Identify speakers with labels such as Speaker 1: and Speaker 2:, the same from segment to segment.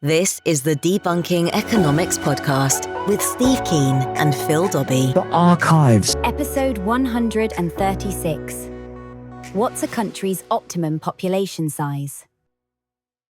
Speaker 1: This is the Debunking Economics Podcast with Steve Keen and Phil Dobbie.
Speaker 2: The Archives.
Speaker 3: Episode 136. What's a country's optimum population size?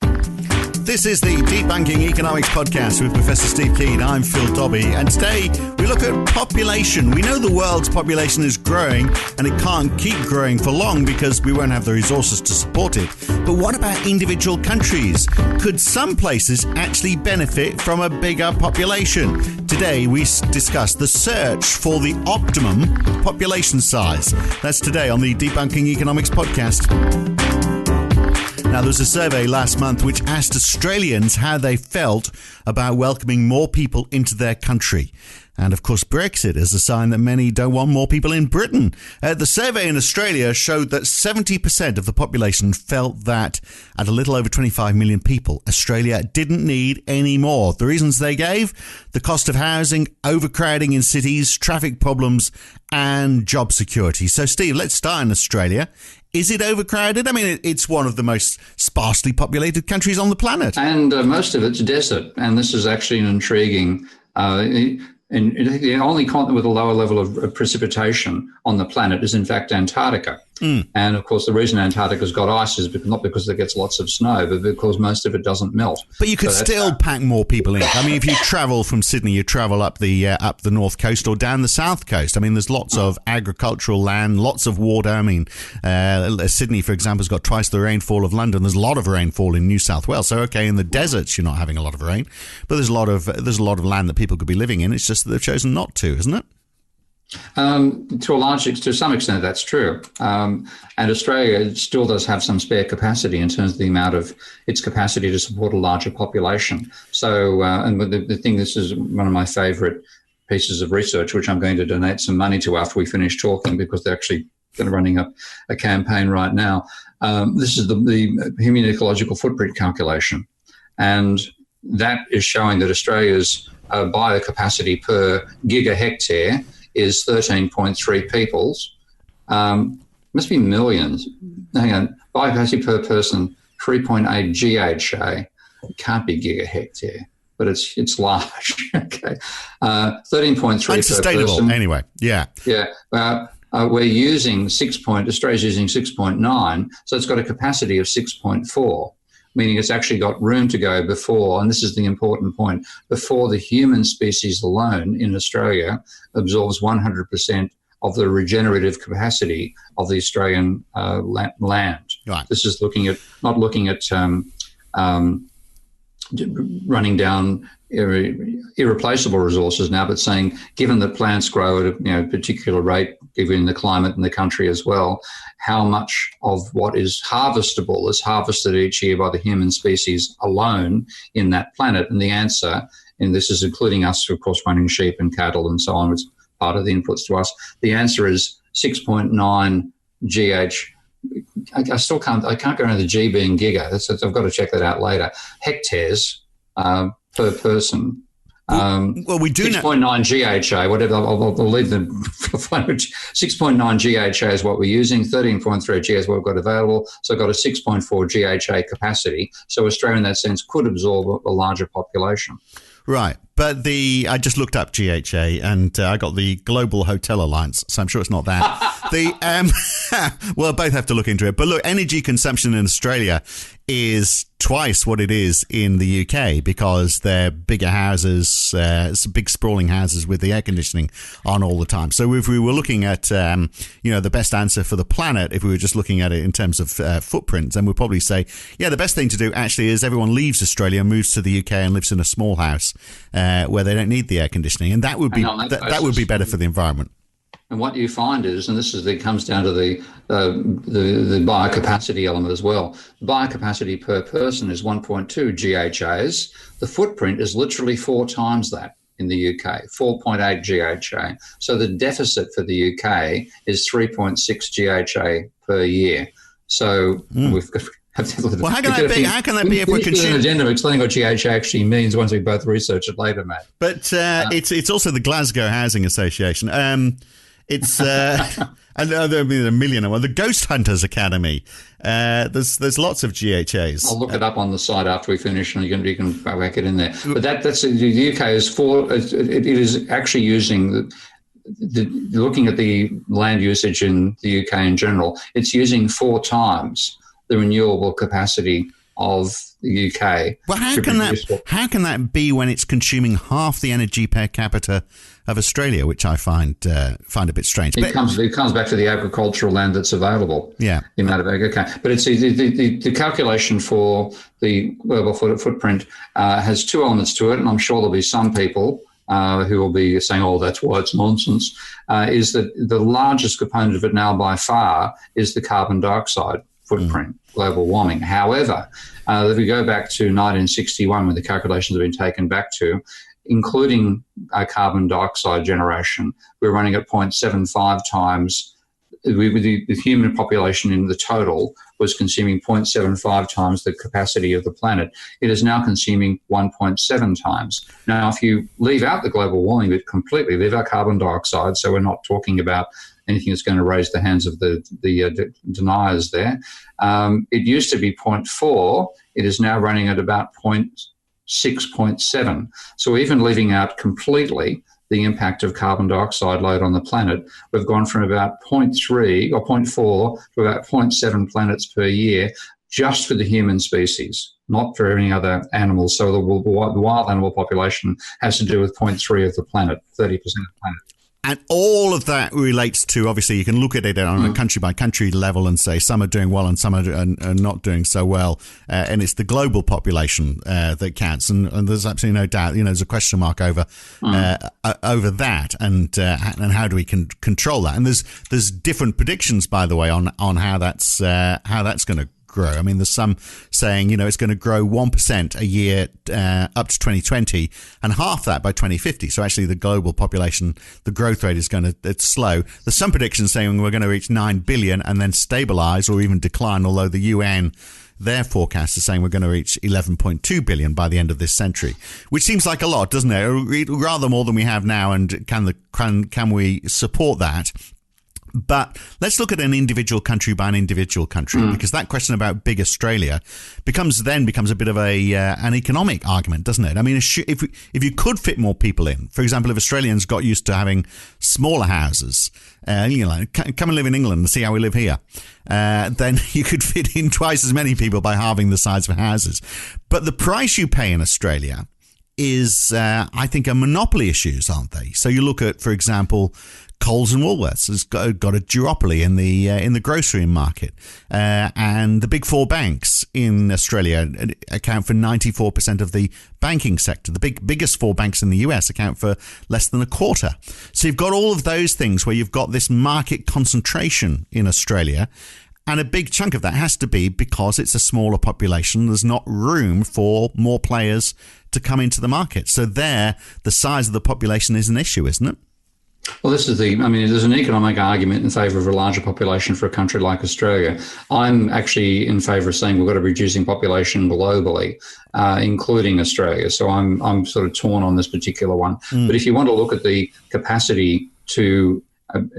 Speaker 4: This is the Debunking Economics Podcast with Professor Steve Keen. I'm Phil Dobbie, and today we look at population. We know the world's population is growing, and it can't keep growing for long because we won't have the resources to support it. But what about individual countries? Could some places actually benefit from a bigger population? Today we discuss the search for the optimum population size. That's today on the Debunking Economics Podcast. Now, there was a survey last month which asked Australians how they felt about welcoming more people into their country. And, of course, Brexit is a sign that many don't want more people in Britain. The survey in Australia showed that 70% of the population felt that at a little over 25 million people, Australia didn't need any more. The reasons they gave: the cost of housing, overcrowding in cities, traffic problems, and job security. So, Steve, let's start in Australia. Is it overcrowded? I mean, it's one of the most sparsely populated countries on the planet.
Speaker 5: And most of it's desert. And this is actually an intriguing... And the only continent with a lower level of precipitation on the planet is, in fact, Antarctica. And, of course, the reason Antarctica's got ice is not because it gets lots of snow, but because most of it doesn't melt.
Speaker 4: But you could still pack more people in. I mean, if you travel from Sydney, you travel up the north coast or down the south coast. I mean, there's lots of agricultural land, lots of water. I mean, Sydney, for example, has got twice the rainfall of London. There's a lot of rainfall in New South Wales. So, okay, in the deserts, you're not having a lot of rain, but there's a lot of land that people could be living in. It's just that they've chosen not to, isn't it?
Speaker 5: To some extent, that's true. And Australia still does have some spare capacity in terms of the amount of its capacity to support a larger population. So, and the thing, this is one of my favourite pieces of research, which I'm going to donate some money to after we finish talking, because they're actually running a campaign right now. This is the human ecological footprint calculation. And that is showing that Australia's biocapacity per gigahectare is 13.3 peoples. Must be millions. Hang on. Biocapacity per person, 3.8 GHA. It can't be gigahectare, but it's large. Okay. 13.3
Speaker 4: unsustainable,
Speaker 5: per person.
Speaker 4: Anyway, yeah.
Speaker 5: Yeah. We're using Australia's using 6.9, so it's got a capacity of 6.4. Meaning it's actually got room to go before, and this is the important point, before the human species alone in Australia absorbs 100% of the regenerative capacity of the Australian land.
Speaker 4: Right.
Speaker 5: This is not looking at running down irreplaceable resources now, but saying, given that plants grow at a particular rate, given the climate in the country as well, how much of what is harvestable is harvested each year by the human species alone in that planet? And the answer, and this is including us, of course, running sheep and cattle and so on, which is part of the inputs to us, the answer is 6.9 GH. I can't go into the G being giga. I've got to check that out later. Hectares per person.
Speaker 4: Well, we do
Speaker 5: 6.9 GHA, whatever. I'll leave the 6.9 GHA is what we're using. 13.3 G is what we've got available. So I've got a 6.4 GHA capacity. So Australia, in that sense, could absorb a larger population.
Speaker 4: Right. But I just looked up GHA and I got the Global Hotel Alliance, so I'm sure it's not that. Well, both have to look into it. But look, energy consumption in Australia is twice what it is in the UK because they're bigger houses, big sprawling houses with the air conditioning on all the time. So if we were looking at, the best answer for the planet, if we were just looking at it in terms of footprints, then we'd probably say, the best thing to do actually is everyone leaves Australia, moves to the UK and lives in a small house where they don't need the air conditioning. And that would be that would be better for the environment.
Speaker 5: And what you find is, and it comes down to the biocapacity element as well. The biocapacity per person is 1.2 GHAs. The footprint is literally 4 times that in the UK, 4.8 GHA. So the deficit for the UK is 3.6 GHA per year. So we've got...
Speaker 4: Well, how can that be if we're consuming?
Speaker 5: An agenda explaining what GHA actually means once we both research it later, Matt.
Speaker 4: But it's also the Glasgow Housing Association. It's and there'll be a million. Well, the Ghost Hunters Academy. There's lots of GHAs.
Speaker 5: I'll look it up on the site after we finish, and you can whack it in there. But that's the UK is it is actually using looking at the land usage in the UK in general. It's using 4 times the renewable capacity of the UK.
Speaker 4: Well, how can that be when it's consuming half the energy per capita of Australia, which I find a bit strange.
Speaker 5: It comes back to the agricultural land that's available.
Speaker 4: Yeah,
Speaker 5: the amount of okay, but it's the calculation for the global footprint has 2 elements to it, and I'm sure there'll be some people who will be saying, "Oh, that's why it's nonsense." Is that the largest component of it now by far is the carbon dioxide footprint, global warming. However, if we go back to 1961, when the calculations have been taken back to, including carbon dioxide generation, we're running at 0.75 times. The human population in the total was consuming 0.75 times the capacity of the planet. It is now consuming 1.7 times. Now, if you leave out the global warming bit completely, leave out carbon dioxide, so we're not talking about anything that's going to raise the hands of the deniers there. It used to be 0.4. It is now running at about 0.6, 0.7. So even leaving out completely the impact of carbon dioxide load on the planet, we've gone from about 0.3 or 0.4 to about 0.7 planets per year just for the human species, not for any other animals. So the wild animal population has to do with 0.3 of the planet, 30% of the planet.
Speaker 4: And all of that relates to, obviously, you can look at it on a country-by-country level and say some are doing well and some are not doing so well. And it's the global population that counts. And there's absolutely no doubt, there's a question mark over that and how do we control that. And there's different predictions, by the way, on how that's going to grow. I mean, there's some saying, it's going to grow 1% a year up to 2020 and half that by 2050. So actually the global population, the growth rate is it's slow. There's some predictions saying we're going to reach 9 billion and then stabilize or even decline, although the UN, their forecast is saying we're going to reach 11.2 billion by the end of this century, which seems like a lot, doesn't it? Rather more than we have now. And can we support that? But let's look at an individual country by an individual country, because that question about big Australia becomes a bit of an economic argument, doesn't it? I mean, if you could fit more people in, for example, if Australians got used to having smaller houses, come and live in England and see how we live here, then you could fit in twice as many people by halving the size of houses. But the price you pay in Australia is, I think, are monopoly issues, aren't they? So you look at, for example, Coles and Woolworths has got a duopoly in the grocery market, and the big 4 banks in Australia account for 94% of the banking sector. The biggest 4 banks in the US account for less than a quarter. So you've got all of those things where you've got this market concentration in Australia. And a big chunk of that has to be because it's a smaller population. There's not room for more players to come into the market. So the size of the population is an issue, isn't it?
Speaker 5: Well, there's an economic argument in favour of a larger population for a country like Australia. I'm actually in favour of saying we've got to be reducing population globally, including Australia. So I'm sort of torn on this particular one. But if you want to look at the capacity to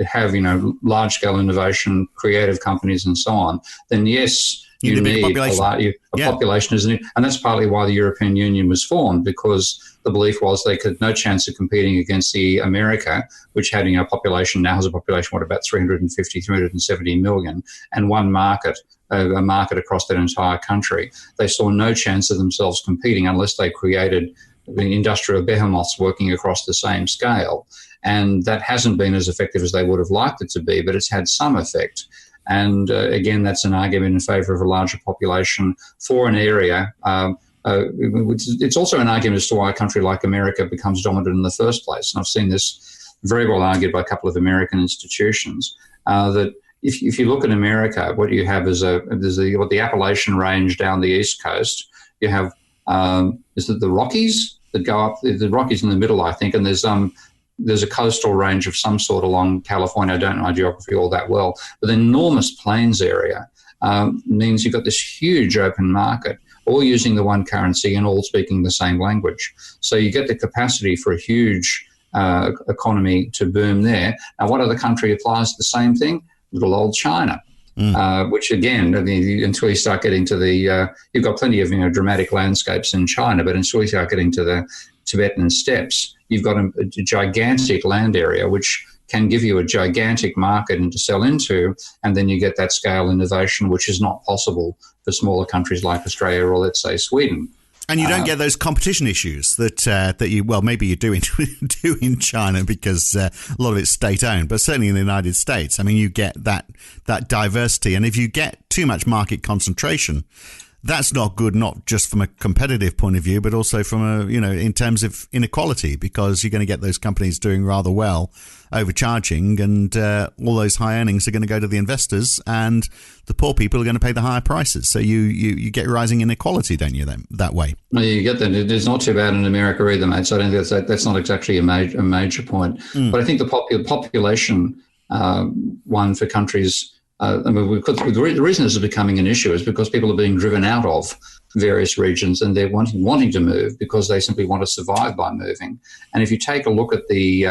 Speaker 5: have, large-scale innovation, creative companies and so on, then yes, you need a population, isn't it? And that's partly why the European Union was formed, because the belief was they could no chance of competing against America, which had population, now has a population, about 370 million, and one market, a market across that entire country. They saw no chance of themselves competing unless they created the industrial behemoths working across the same scale. And that hasn't been as effective as they would have liked it to be, but it's had some effect. And again, that's an argument in favour of a larger population for an area. It's also an argument as to why a country like America becomes dominant in the first place. And I've seen this very well argued by a couple of American institutions, that if you look at America, what you have is the Appalachian Range down the East Coast. You have is it the Rockies that go up? The Rockies in the middle, I think, and there's a coastal range of some sort along California. I don't know my geography all that well, but the enormous plains area means you've got this huge open market, all using the one currency and all speaking the same language. So you get the capacity for a huge economy to boom there. Now, what other country applies the same thing? Little old China. Which again, until you start getting to you've got plenty of dramatic landscapes in China, but until you start getting to the Tibetan steppes, you've got a gigantic land area which can give you a gigantic market and to sell into, and then you get that scale innovation, which is not possible for smaller countries like Australia or, let's say, Sweden.
Speaker 4: And you don't get those competition issues that you, well, maybe you do in China because a lot of it's state-owned, but certainly in the United States, I mean, you get that diversity. And if you get too much market concentration, that's not good, not just from a competitive point of view, but also from in terms of inequality, because you're going to get those companies doing rather well, overcharging, and all those high earnings are going to go to the investors, and the poor people are going to pay the higher prices. So you get rising inequality, don't you, that way?
Speaker 5: Well, you get that. It's not too bad in America either, mate. So I don't think that's not exactly a major point. But I think the population one for countries. The reason this is becoming an issue is because people are being driven out of various regions and they're wanting to move because they simply want to survive by moving. And if you take a look at the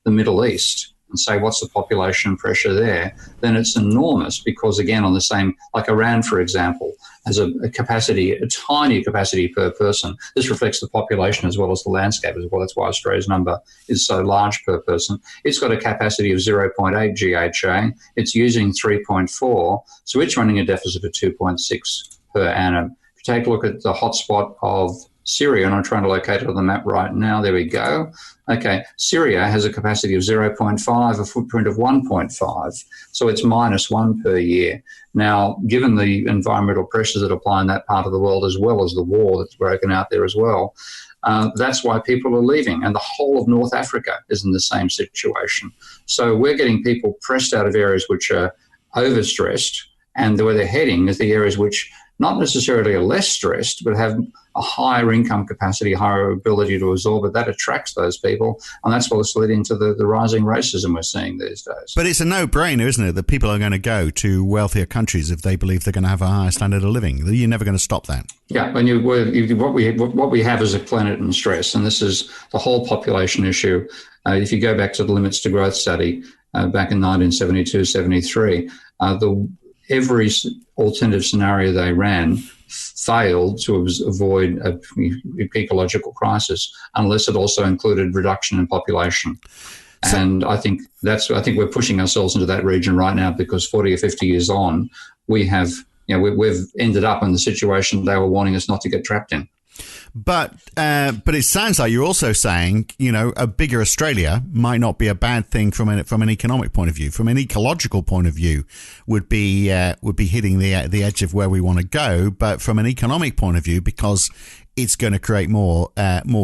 Speaker 5: Middle East and say what's the population pressure there, then it's enormous because, again, on the same, like Iran, for example, has a tiny capacity per person. This reflects the population as well as the landscape as well. That's why Australia's number is so large per person. It's got a capacity of 0.8 GHA. It's using 3.4. So it's running a deficit of 2.6 per annum. If you take a look at the hotspot of Syria, and I'm trying to locate it on the map right now. There we go. Okay, Syria has a capacity of 0.5, a footprint of 1.5, so it's -1 per year. Now, given the environmental pressures that apply in that part of the world, as well as the war that's broken out there as well, that's why people are leaving. And the whole of North Africa is in the same situation. So we're getting people pressed out of areas which are overstressed, and where they're heading is the areas which not necessarily are less stressed, but have a higher income capacity, higher ability to absorb it. That attracts those people, and that's what's leading to the rising racism we're seeing these days.
Speaker 4: But it's a no-brainer, isn't it, that people are going to go to wealthier countries if they believe they're going to have a higher standard of living. You're never going to stop that.
Speaker 5: Yeah, and what we have is a planet in stress, and this is the whole population issue. If you go back to the Limits to Growth study back in 1972-73, every alternative scenario they ran failed to avoid a ecological crisis unless it also included reduction in population. And I think we're pushing ourselves into that region right now because 40 or 50 years on, we've ended up in the situation they were wanting us not to get trapped in.
Speaker 4: But it sounds like you're also saying, a bigger Australia might not be a bad thing from an economic point of view. From an ecological point of view, would be hitting the edge of where we want to go. But from an economic point of view, because it's going to create more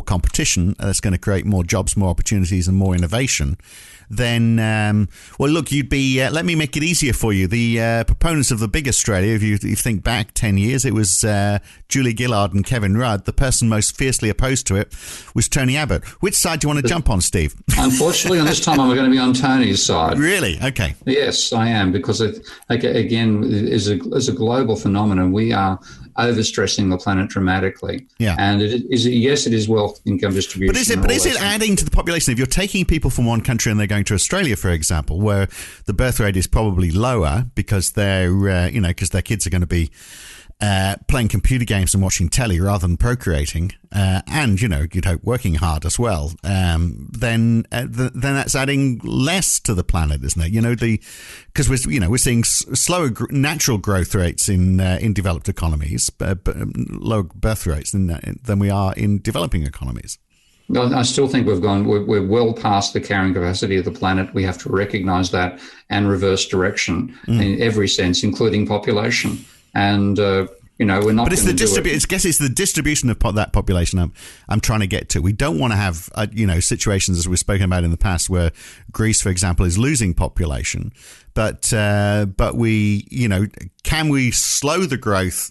Speaker 4: competition, it's going to create more jobs, more opportunities, and more innovation. Then, look, you'd be. Let me make it easier for you. The proponents of the big Australia, if you think back 10 years, it was Julie Gillard and Kevin Rudd. The person most fiercely opposed to it was Tony Abbott. Which side do you want to jump on, Steve?
Speaker 5: Unfortunately, on this time, I'm going to be on Tony's side.
Speaker 4: Really? Okay.
Speaker 5: Yes, I am, because again, is a global phenomenon. We are overstressing the planet dramatically. Yeah. And it is wealth income distribution.
Speaker 4: But is it adding to the population? If you're taking people from one country and they're going to Australia, for example, where the birth rate is probably lower because their kids are going to be playing computer games and watching telly rather than procreating, and you'd hope working hard as well, then that's adding less to the planet, isn't it? Because we're seeing slower natural growth rates in developed economies, but lower birth rates than we are in developing economies.
Speaker 5: I still think we're well past the carrying capacity of the planet. We have to recognise that and reverse direction in every sense, including population. And we're not. But it's the
Speaker 4: it's the distribution of that population I'm trying to get to. We don't want to have situations, as we've spoken about in the past, where Greece, for example, is losing population. But we can we slow the growth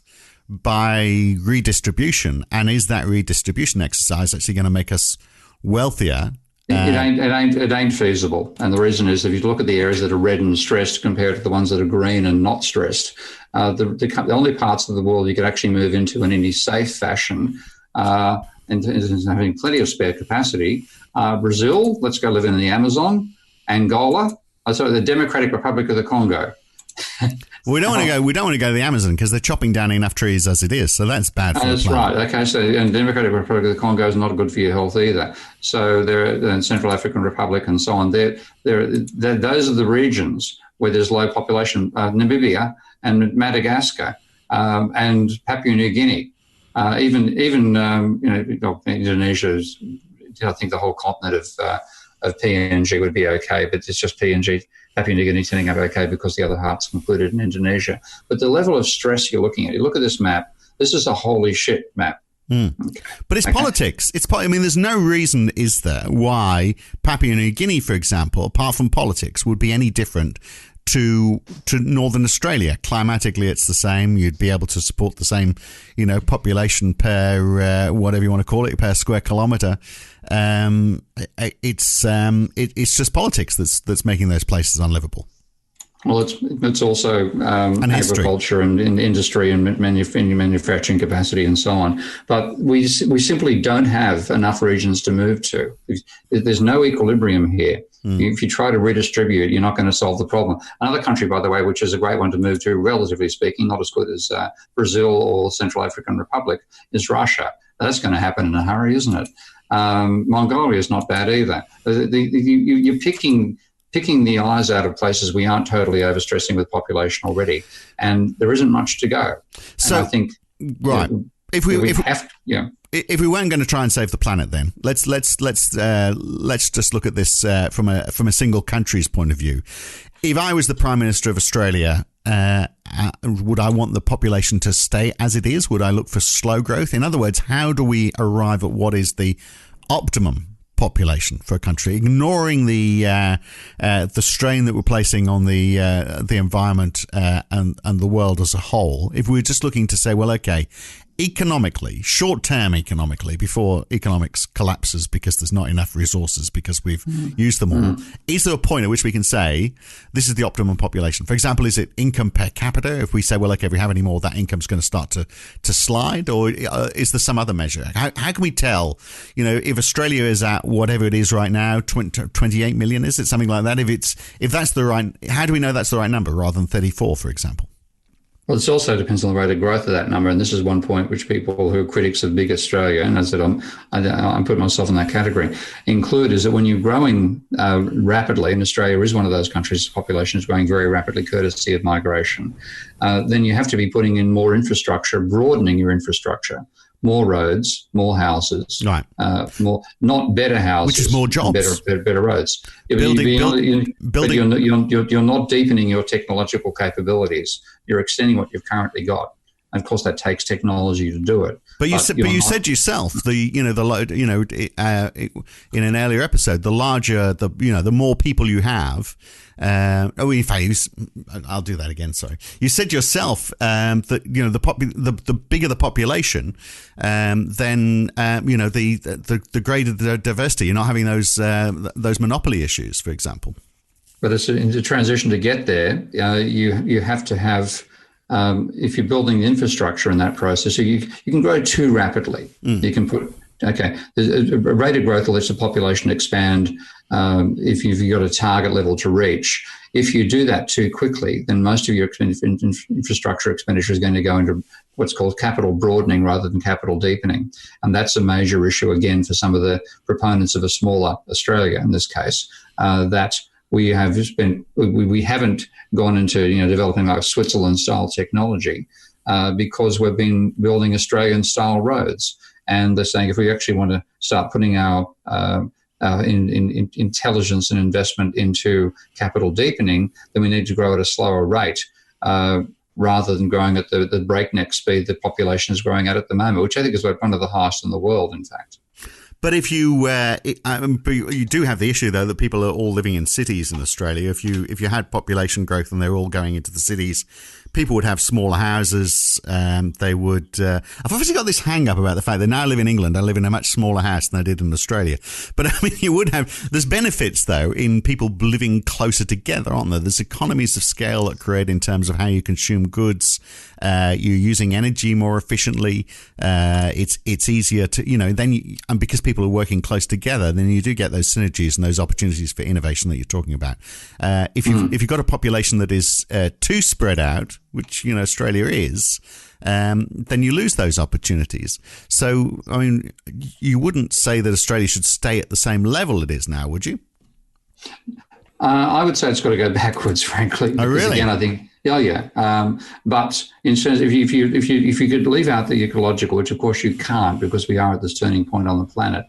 Speaker 4: by redistribution, and is that redistribution exercise actually going to make us wealthier?
Speaker 5: It ain't feasible, and the reason is if you look at the areas that are red and stressed compared to the ones that are green and not stressed, the only parts of the world you could actually move into in any safe fashion are in terms of having plenty of spare capacity, Brazil, let's go live in the Amazon, Angola, the Democratic Republic of the Congo.
Speaker 4: We don't want to go to the Amazon because they're chopping down enough trees as it is, so that's bad for the planet.
Speaker 5: Right. Okay, so and Democratic Republic of the Congo is not good for your health either. So they're Central African Republic and so on. Those are the regions where there's low population. Namibia and Madagascar and Papua New Guinea, even Indonesia is, I think the whole continent of PNG would be okay, but it's just PNG. Papua New Guinea turning up okay because the other half's included in Indonesia. But the level of stress you're looking at, you look at this map, this is a holy shit map.
Speaker 4: Okay. But it's politics. There's no reason, is there, why Papua New Guinea, for example, apart from politics, would be any different to Northern Australia. Climatically, it's the same. You'd be able to support the same, population per whatever you want to call it, per square kilometre. It's just politics that's making those places unlivable.
Speaker 5: Well, it's also agriculture and industry and manufacturing capacity and so on. But we simply don't have enough regions to move to. There's no equilibrium here. If you try to redistribute, you're not going to solve the problem. Another country, by the way, which is a great one to move to, relatively speaking, not as good as Brazil or Central African Republic, is Russia. That's going to happen in a hurry, isn't it? Mongolia is not bad either. You're picking the eyes out of places we aren't totally overstressing with population already, and there isn't much to go.
Speaker 4: So
Speaker 5: and I think,
Speaker 4: right, if we weren't going to try and save the planet, then let's just look at this from a single country's point of view. If I was the Prime Minister of Australia, would I want the population to stay as it is? Would I look for slow growth? In other words, how do we arrive at what is the optimum population for a country, ignoring the strain that we're placing on the environment and the world as a whole? If we're just looking to say, well, okay, economically, short-term economically, before economics collapses because there's not enough resources because we've used them all, is there a point at which we can say this is the optimum population? For example, is it income per capita? If we say, well, okay, if we have any more, that income's going to start to slide, or is there some other measure? How can we tell, if Australia is at whatever it is right now, 28 million, is it something like that? If that's the right, how do we know that's the right number rather than 34, for example?
Speaker 5: Well, it also depends on the rate of growth of that number, and this is one point which people who are critics of big Australia, and as I said, I'm putting myself in that category, include is that when you're growing rapidly, and Australia is one of those countries, the population is growing very rapidly, courtesy of migration, then you have to be putting in more infrastructure, broadening your infrastructure. More roads, more houses, right? More, not better houses,
Speaker 4: which is more jobs,
Speaker 5: better roads.
Speaker 4: Building.
Speaker 5: You're not deepening your technological capabilities. You're extending what you've currently got, and of course that takes technology to do it.
Speaker 4: But you said yourself in an earlier episode, the larger the more people you have. In fact, I'll do that again. Sorry, you said yourself that the bigger the population, then the greater the diversity. You're not having those monopoly issues, for example.
Speaker 5: But it's in the transition to get there. You have to have. If you're building the infrastructure in that process, so you can grow too rapidly. You can put there's a rate of growth that lets the population expand. If you've got a target level to reach, if you do that too quickly, then most of your infrastructure expenditure is going to go into what's called capital broadening rather than capital deepening, and that's a major issue again for some of the proponents of a smaller Australia in this case. That we haven't gone into developing like Switzerland style technology because we've been building Australian style roads, and they're saying if we actually want to start putting our in intelligence and investment into capital deepening, then we need to grow at a slower rate rather than growing at the breakneck speed the population is growing at the moment, which I think is one of the highest in the world, in fact.
Speaker 4: But if you do have the issue though that people are all living in cities in Australia. If you had population growth and they're all going into the cities people would have smaller houses. They would. I've obviously got this hang up about the fact that now I live in England. I live in a much smaller house than I did in Australia. But I mean, you would have. There's benefits though in people living closer together, aren't there? There's economies of scale that create in terms of how you consume goods. You're using energy more efficiently. It's easier to, and because people are working close together, then you do get those synergies and those opportunities for innovation that you're talking about. If you've got a population that is too spread out, which Australia is, then you lose those opportunities. So, I mean, you wouldn't say that Australia should stay at the same level it is now, would you?
Speaker 5: I would say it's got to go backwards, frankly.
Speaker 4: Oh, really?
Speaker 5: Again, I think. Yeah. But in terms of if you could leave out the ecological, which of course you can't because we are at this turning point on the planet,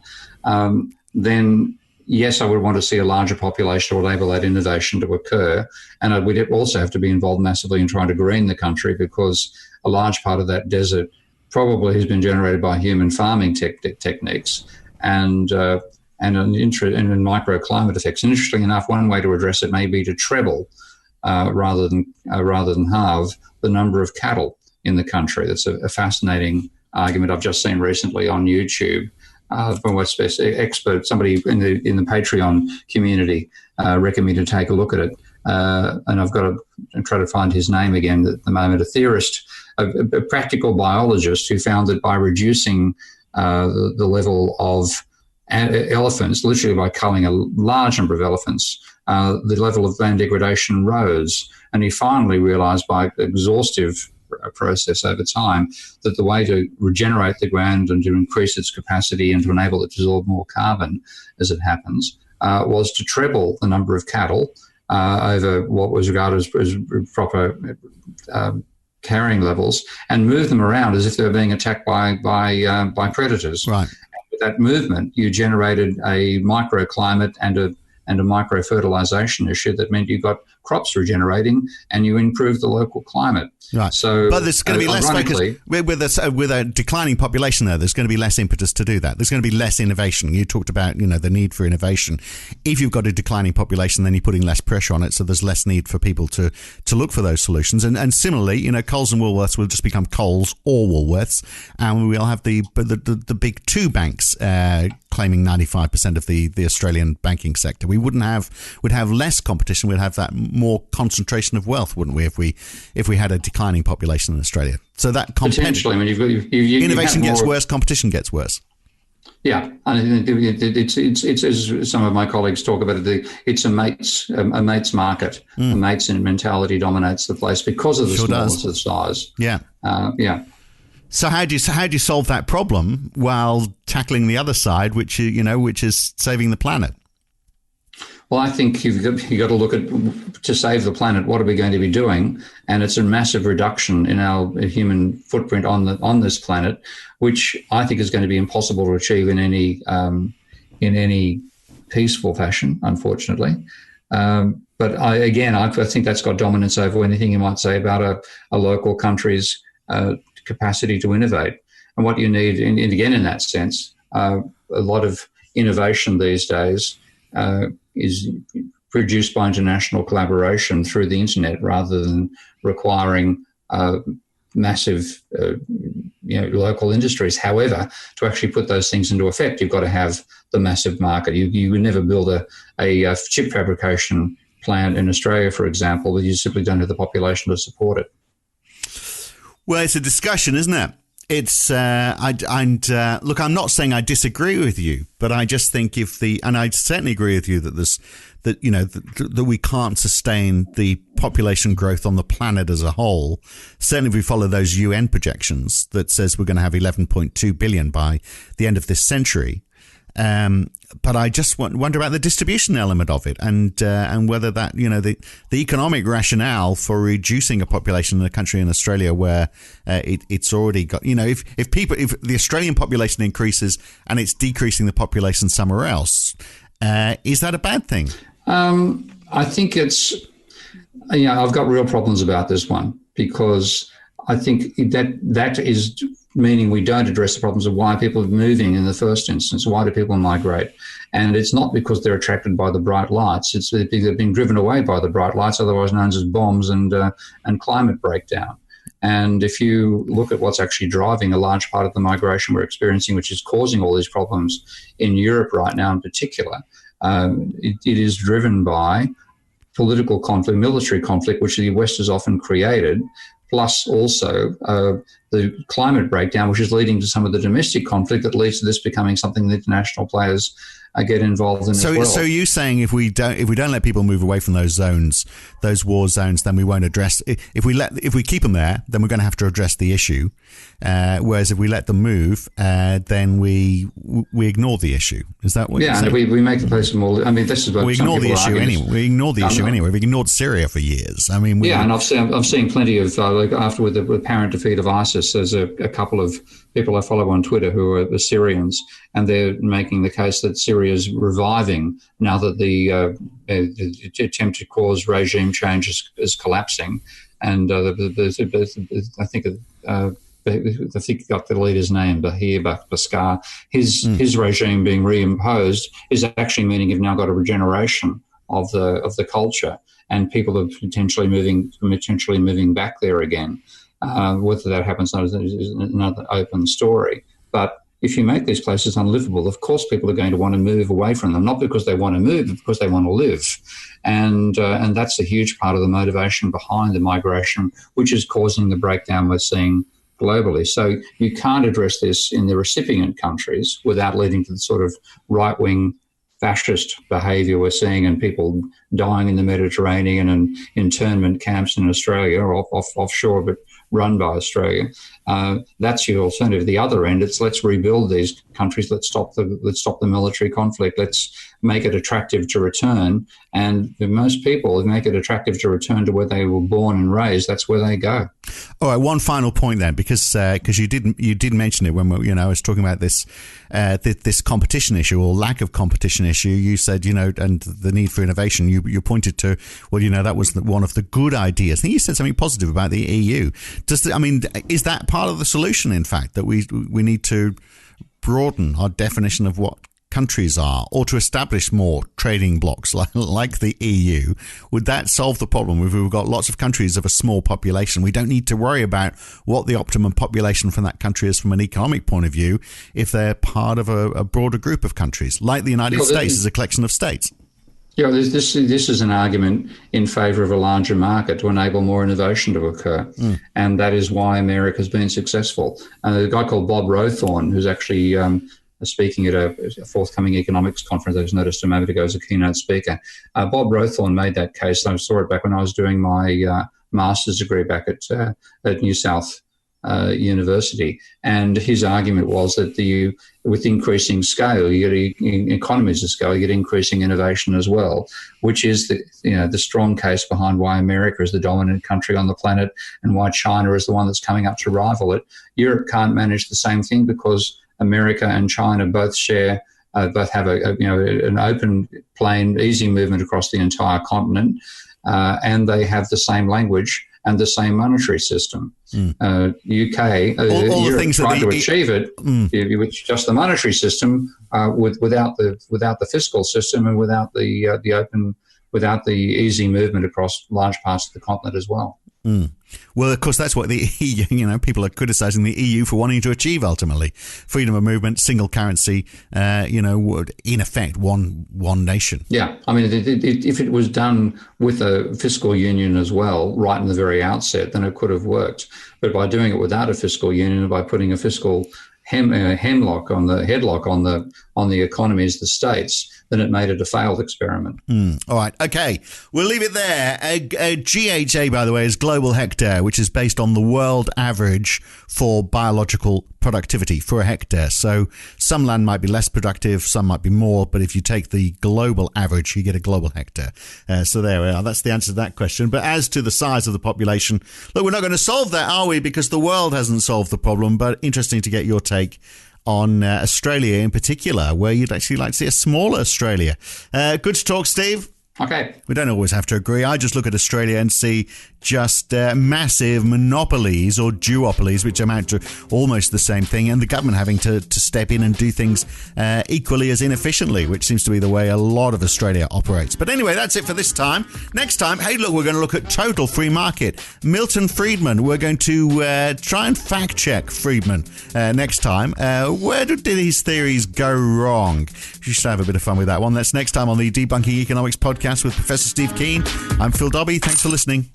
Speaker 5: then yes, I would want to see a larger population to enable that innovation to occur. And we'd also have to be involved massively in trying to green the country because a large part of that desert probably has been generated by human farming techniques and in microclimate effects. And interestingly enough, one way to address it may be to treble rather than halve the number of cattle in the country. That's a fascinating argument I've just seen recently on YouTube. From what expert, somebody in the Patreon community recommended me to take a look at it, and I've got to try to find his name again at the moment. A theorist, a practical biologist who found that by reducing the level of elephants, literally by culling a large number of elephants, the level of land degradation rose, and he finally realised by exhaustive process over time that the way to regenerate the ground and to increase its capacity and to enable it to absorb more carbon as it happens was to treble the number of cattle over what was regarded as proper carrying levels and move them around as if they were being attacked by predators.
Speaker 4: Right.
Speaker 5: And with that movement, you generated a microclimate and a micro-fertilization issue that meant you got crops regenerating and you improved the local climate.
Speaker 4: Right.
Speaker 5: So,
Speaker 4: but there's going to be less focus with a declining population there. There's going to be less impetus to do that. There's going to be less innovation. You talked about the need for innovation. If you've got a declining population, then you're putting less pressure on it. So there's less need for people to look for those solutions. And similarly, Coles and Woolworths will just become Coles or Woolworths, and we'll have the big two banks claiming 95% of the Australian banking sector. We'd have less competition. We'd have that more concentration of wealth, wouldn't we? If we had a declining population in Australia. So that
Speaker 5: potentially, I mean,
Speaker 4: innovation gets worse, competition gets worse.
Speaker 5: Yeah, and it's as some of my colleagues talk about it. It's a mates market. A mates mentality dominates the place because of the smallness of size.
Speaker 4: Yeah. So how do you solve that problem while tackling the other side, which is saving the planet?
Speaker 5: Well, I think you've got to look at, to save the planet, what are we going to be doing? And it's a massive reduction in our human footprint on this planet, which I think is going to be impossible to achieve in any peaceful fashion, unfortunately. But I think that's got dominance over anything you might say about a local country's capacity to innovate. And what you need, and again in that sense, a lot of innovation these days is produced by international collaboration through the internet rather than requiring massive local industries. However, to actually put those things into effect, you've got to have the massive market. You would never build a chip fabrication plant in Australia, for example, but you simply don't have the population to support it.
Speaker 4: Well, it's a discussion, isn't it? It's look, I'm not saying I disagree with you, but I just think and I certainly agree with you that we can't sustain the population growth on the planet as a whole. Certainly, if we follow those UN projections that says we're going to have 11.2 billion by the end of this century. But I just wonder about the distribution element of it and whether that, the economic rationale for reducing a population in a country in Australia where it's already got, if the Australian population increases and it's decreasing the population somewhere else, is that a bad thing?
Speaker 5: I think I've got real problems about this one because I think that is meaning we don't address the problems of why people are moving in the first instance. Why do people migrate? And it's not because they're attracted by the bright lights. It's they've been driven away by the bright lights, otherwise known as bombs and climate breakdown. And if you look at what's actually driving a large part of the migration we're experiencing, which is causing all these problems in Europe right now in particular, it is driven by political conflict, military conflict, which the West has often created, plus also the climate breakdown, which is leading to some of the domestic conflict that leads to this becoming something that international players get involved in as well.
Speaker 4: So you're saying if we don't let people move away from those zones, those war zones, then we won't address. If we keep them there, then we're going to have to address the issue. Whereas if we let them move, then we ignore the issue. Is that what?
Speaker 5: Yeah, and we make the place more. I mean, this is what
Speaker 4: we ignore the issue anyway. We ignore the issue anyway. We've ignored Syria for years. I mean,
Speaker 5: and I've seen plenty of like after with the apparent defeat of ISIS, there's a couple of people I follow on Twitter who are the Syrians, and they're making the case that Syria is reviving now that the attempt to cause regime change is collapsing, and I think got the leader's name, Bahir Baskar. His regime being reimposed is actually meaning you've now got a regeneration of the culture, and people are potentially moving back there again. Whether that happens is another open story. But if you make these places unlivable, of course people are going to want to move away from them, not because they want to move, but because they want to live. And that's a huge part of the motivation behind the migration, which is causing the breakdown we're seeing globally. So you can't address this in the recipient countries without leading to the sort of right-wing fascist behaviour we're seeing, and people dying in the Mediterranean and internment camps in Australia or offshore, but run by Australia. That's the alternative. The other end, it's let's rebuild these countries. Let's stop the military conflict. Let's make it attractive to return. And for most people, make it attractive to return to where they were born and raised. That's where they go.
Speaker 4: All right. One final point then, because you did mention it when I was talking about this competition issue or lack of competition issue. You said and the need for innovation. You pointed to that was one of the good ideas. I think you said something positive about the EU. Is that part of the solution, in fact, that we need to broaden our definition of what countries are, or to establish more trading blocks like the EU? Would that solve the problem? If we've got lots of countries of a small population, we don't need to worry about what the optimum population from that country is from an economic point of view if they're part of a broader group of countries, like the United States is a collection of states.
Speaker 5: Yeah, this is an argument in favour of a larger market to enable more innovation to occur, and that is why America has been successful. And a guy called Bob Rowthorne, who's actually speaking at a forthcoming economics conference I just noticed a moment ago as a keynote speaker, Bob Rowthorne made that case. I saw it back when I was doing my master's degree back at New South University, and his argument was that with increasing scale, you get economies of scale, you get increasing innovation as well, which is the strong case behind why America is the dominant country on the planet and why China is the one that's coming up to rival it. Europe can't manage the same thing because America and China both have an open, plain, easy movement across the entire continent, and they have the same language and the same monetary system. UK, Europe tried to achieve it with just the monetary system, without the fiscal system and without the easy movement across large parts of the continent as well.
Speaker 4: Well, of course, that's what the EU, people are criticising the EU for wanting to achieve ultimately. Freedom of movement, single currency, in effect, one nation.
Speaker 5: Yeah. I mean, if it was done with a fiscal union as well, right in the very outset, then it could have worked. But by doing it without a fiscal union, by putting a fiscal headlock on the economies, the states, then it made it a failed experiment.
Speaker 4: All right. Okay. We'll leave it there. GHA, by the way, is global hectare, which is based on the world average for biological productivity for a hectare. So some land might be less productive, some might be more, but if you take the global average, you get a global hectare. So there we are. That's the answer to that question. But as to the size of the population, look, we're not going to solve that, are we? Because the world hasn't solved the problem, but interesting to get your take on Australia in particular, where you'd actually like to see a smaller Australia. Good to talk, Steve.
Speaker 5: Okay.
Speaker 4: We don't always have to agree. I just look at Australia and see just massive monopolies or duopolies, which amount to almost the same thing, and the government having to step in and do things equally as inefficiently, which seems to be the way a lot of Australia operates. But anyway, that's it for this time. Next time, hey, look, we're going to look at total free market. Milton Friedman, we're going to try and fact check Friedman next time. Where did his theories go wrong? You should have a bit of fun with that one. That's next time on the Debunking Economics podcast with Professor Steve Keen. I'm Phil Dobbie. Thanks for listening.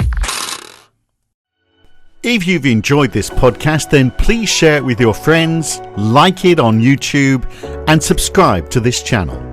Speaker 4: If you've enjoyed this podcast, then please share it with your friends, like it on YouTube, and subscribe to this channel.